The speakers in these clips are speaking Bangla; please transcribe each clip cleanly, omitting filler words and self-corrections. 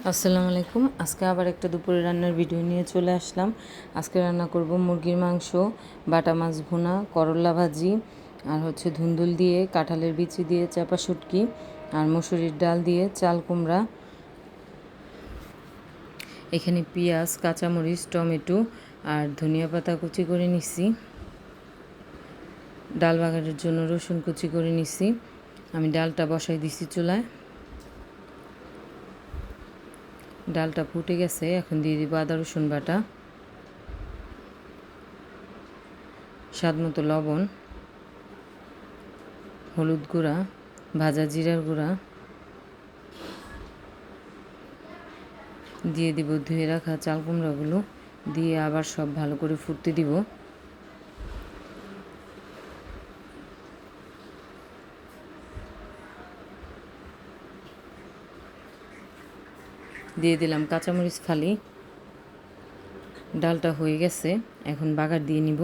আসসালামু আলাইকুম। আজকে আবার একটা দুপুরে রান্নার ভিডিও নিয়ে চলে আসলাম। আজকে রান্না করব মুরগির মাংস, বাটা মাছ ভুনা, করলা ভাজি, আর ধুন্দুল দিয়ে, কাঁঠালের বিচি দিয়ে চাপা শুটকি, আর মসুরির ডাল দিয়ে চাল কুমড়া। এখানে পেঁয়াজ, কাঁচামরিচ, টমেটো আর ধনিয়া পাতা কুচি করে নিছি। ডাল বাগারের জন্য রসুন কুচি করে নিছি। আমি ডালটা বসাই দিছি চুলায়। ডালটা ফুটে গেছে, এখন দিয়ে দিব আদা রসুন বাটা, স্বাদ মতো লবণ, হলুদ গুঁড়া, ভাজা জিরার গুঁড়া, দিয়ে দিব ধুয়ে রাখা চাল কুমড়াগুলো, দিয়ে আবার সব ভালো করে ফুটতে দিব। দিয়ে দিলাম কাঁচামরিচ ফালি। ডালটা হয়ে গেছে, এখন বাগার দিয়ে নিব।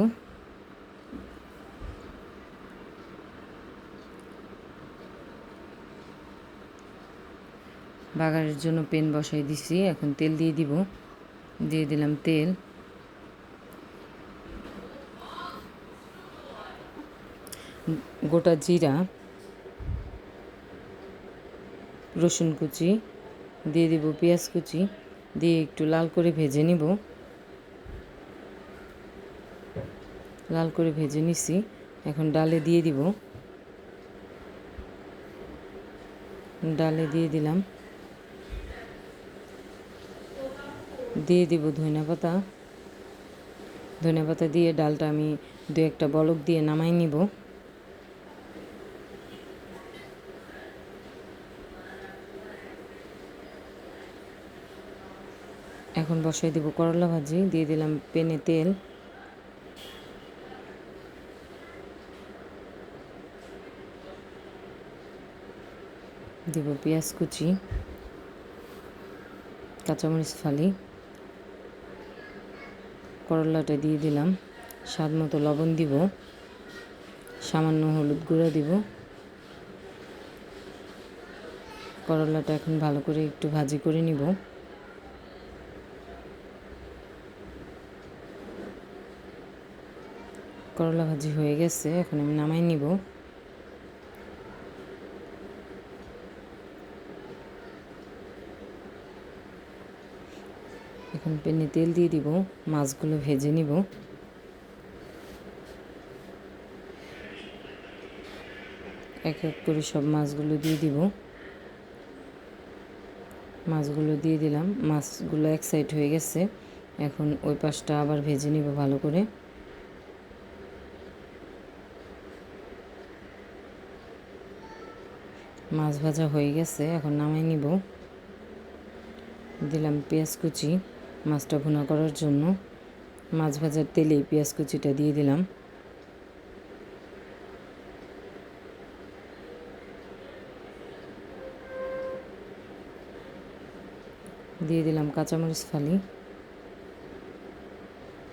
বাগারের জন্য প্যান বসাই দিছি, এখন তেল দিয়ে দিব। দিয়ে দিলাম তেল, গোটা জিরা, রসুন কুচি, দিয়ে দিব পেঁয়াজ কুচি, দিয়ে একটু লাল করে ভেজে নিব। লাল করে ভেজে নিছি, এখন ডালে দিয়ে দিব। ডালে দিয়ে দিলাম, দিয়ে দিব ধনিয়া পাতা। ধনিয়া পাতা দিয়ে ডালটা আমি দু একটা বলক দিয়ে নামাই নিব। এখন বসাই দিব করলা ভাজি। দিয়ে দিলাম প্যানে তেল, দিব পেঁয়াজ কুচি, কাঁচামরিচ ফালি, করলাটা দিয়ে দিলাম, স্বাদ মতো লবণ দিব, সামান্য হলুদ গুঁড়া দিব। করলাটা এখন ভালো করে একটু ভাজি করে নিব। করলা ভাজি হয়ে গেছে, এখন আমি নামাই নিব। এখন প্যানে তেল দিয়ে দিব, মাছগুলো ভেজে নিব। এক এক করে সব মাছগুলো দিয়ে দিব। মাছগুলো দিয়ে দিলাম, মাছগুলো এক সাইড হয়ে গেছে, এখন ওই পাশটা আবার ভেজে নিব ভালো করে। মাছ ভাজা হয়ে গেছে, এখন নামাই নিব। দিলাম পেঁয়াজ কুচি মাছটা ভুনা করার জন্য। মাছ ভাজার তেলেই পেঁয়াজ কুচিটা দিয়ে দিলাম। দিয়ে দিলাম কাঁচামরিচ ফালি।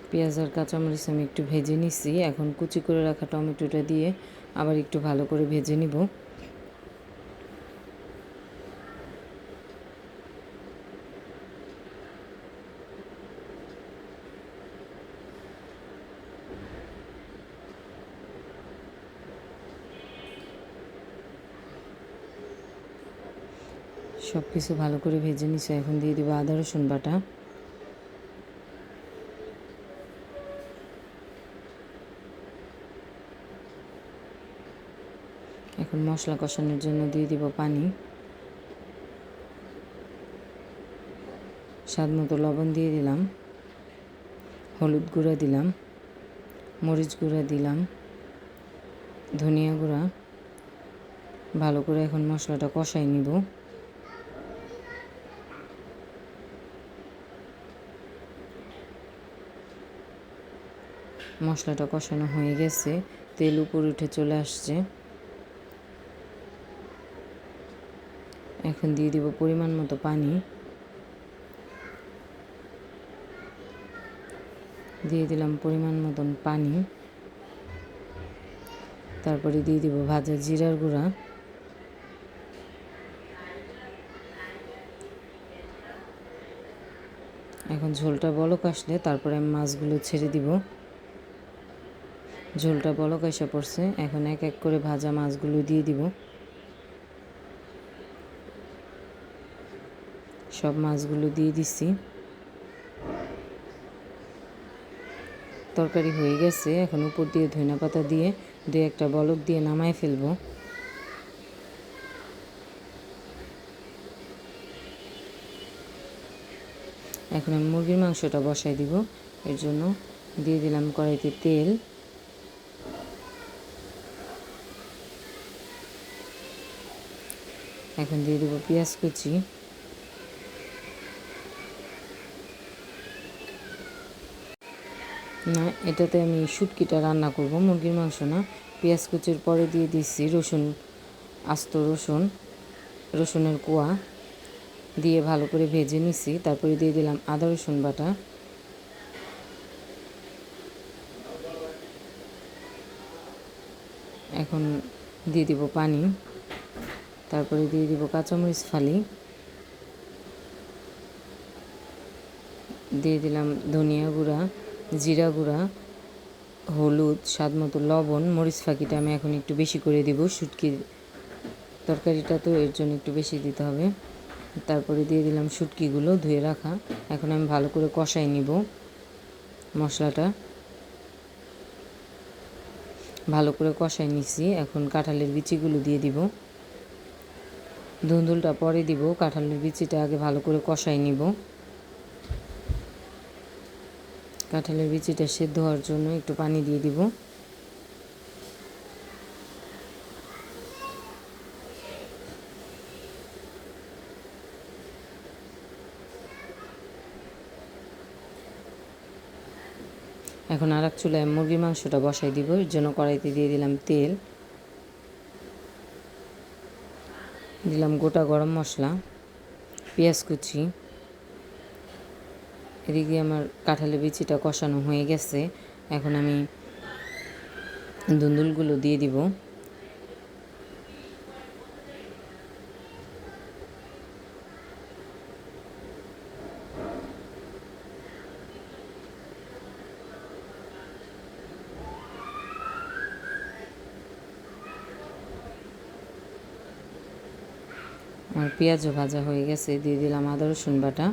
পেঁয়াজ আর কাঁচামরিচ আমি একটু ভেজে নিছি, এখন কুচি করে রাখা টমেটোটা দিয়ে আবার একটু ভালো করে ভেজে নিব। সব কিছু ভালো করে ভেজে নিছি, এখন দিয়ে দিব আদা রসুন বাটা। এখন মশলা কষানোর জন্য দিয়ে দিব পানি, স্বাদ মতো লবণ দিয়ে দিলাম, হলুদ গুঁড়া দিলাম, মরিচ গুঁড়া দিলাম, ধনিয়া গুঁড়া। ভালো করে এখন মশলাটা কষাই নিব। মশলাটা কষানো হয়ে গেছে, তেল উপরে উঠে চলে আসছে। এখন দিয়ে দিব পরিমাণ মতো পানি। দিয়ে দিলাম পরিমাণ মতন পানি। তারপরে দিয়ে দিব ভাজা জিরার গুঁড়া, এখন ঝোলটা বলক আসলে তারপরে আমি মাছগুলো ছেড়ে দিব। ঝোলটা বলক এসে পড়ছে, এখন এক এক করে ভাজা মাছগুলো দিয়ে দিব। সব মাছগুলো দিয়ে দিছি। তরকারি হয়ে গেছে, এখন উপর দিয়ে ধনিয়া পাতা দিয়ে 2-1টা বলক দিয়ে নামায় ফেলবো। এখন আমি মুরগির মাংসটা বসাই দিব। এর জন্য দিয়ে দিলাম কড়াইতে তেল। এখন দিয়ে দেবো পেঁয়াজ কুচি। না, এটাতে আমি শুটকিটা রান্না করব, মুরগির মাংস না। পেঁয়াজ কুচির পরে দিয়ে দিচ্ছি রসুন, আস্ত রসুনের কোয়া দিয়ে ভালো করে ভেজে নিছি। তারপরে দিয়ে দিলাম আদা রসুন বাটা। এখন দিয়ে দিব পানি। তারপরে দিয়ে দিব কাঁচামরিচ ফালি, দিয়ে দিলাম ধনিয়া গুঁড়া, জিরা গুঁড়া, হলুদ, স্বাদ মতো লবণ। মরিচ ফাঁকিটা আমি এখন একটু বেশি করে দিব, শুটকির তরকারিটা তো এর জন্য একটু বেশি দিতে হবে। তারপরে দিয়ে দিলাম শুটকিগুলো ধুয়ে রাখা। এখন আমি ভালো করে কষাই নিব মশলাটা। ভালো করে কষাই নিছি। এখন কাঁঠালের বিচিগুলো দিয়ে দিব। ধুন্দুলটা পরে দিব, কাঁঠালের বিচিটা আগে ভালো করে কষাই নিব। কাঁঠালের বিচিটা সেদ্ধ হওয়ার জন্য একটু পানি দিয়ে দিব। এখন আর এক চুলায় মুরগির মাংসটা বসাই দিব। এর জন্য কড়াইতে দিয়ে দিলাম তেল, দিলাম গোটা গরম মশলা, পেঁয়াজ কুচি। এদিকে আমার কাঁঠালের বিচিটা কষানো হয়ে গেছে। এখন আমি ধুন্দুলগুলো দিয়ে দিব। আর পেঁয়াজও ভাজা হয়ে গেছে, দিয়ে দিলাম আদা রসুন বাটা।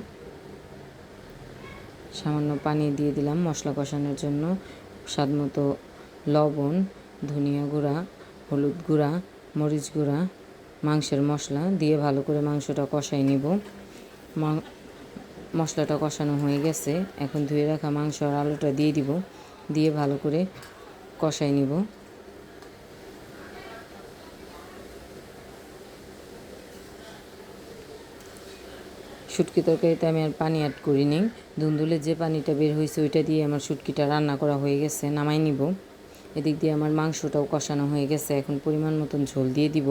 সামান্য পানি দিয়ে দিলাম মশলা কষানোর জন্য। স্বাদ মতো লবণ, ধনিয়া গুঁড়া, হলুদ গুঁড়া, মরিচ গুঁড়া, মাংসের মশলা দিয়ে ভালো করে মাংসটা কষাই নিব। মশলাটা কষানো হয়ে গেছে, এখন ধুয়ে রাখা মাংস আর আলুটা দিয়ে দিব, দিয়ে ভালো করে কষাই নিব। শুটকি তরকারিতে আমি আর পানি অ্যাড করিনি। ধুন্দুলের যে পানিটা বের হয়েছে ওইটা দিয়ে আমার শুটকিটা রান্না করা হয়ে গেছে, নামাই নিব। এদিক দিয়ে আমার মাংসটাও কষানো হয়ে গেছে। এখন পরিমাণ মতন ঝোল দিয়ে দিব।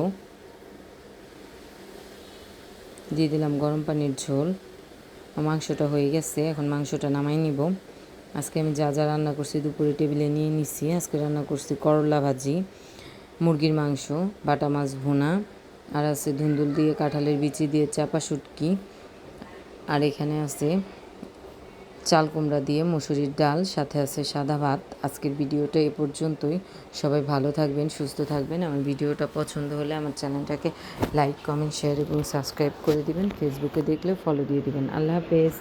দিয়ে দিলাম গরম পানির ঝোল। মাংসটা হয়ে গেছে, এখন মাংসটা নামাই নিব। আজকে আমি যা যা রান্না করছি দুপুরে টেবিলে নিয়ে নিচ্ছি। আজকে রান্না করছি করলা ভাজি, মুরগির মাংস, বাটা মাছ ভুনা, আর আছে ধুন্দুল দিয়ে কাঁঠালের বিচি দিয়ে চাপা শুটকি, আর এখানে আছে চাল কুমড়া দিয়ে মুসুরির ডাল, সাথে আছে সাদা ভাত। আজকের ভিডিওটা এ পর্যন্তই। সবাই ভালো থাকবেন, সুস্থ থাকবেন। আমার ভিডিওটা পছন্দ হলে আমার চ্যানেলটাকে লাইক, কমেন্ট, শেয়ার এবং সাবস্ক্রাইব করে দিবেন। ফেসবুকে দেখলে ফলো দিয়ে দিবেন। আল্লাহ হাফেজ।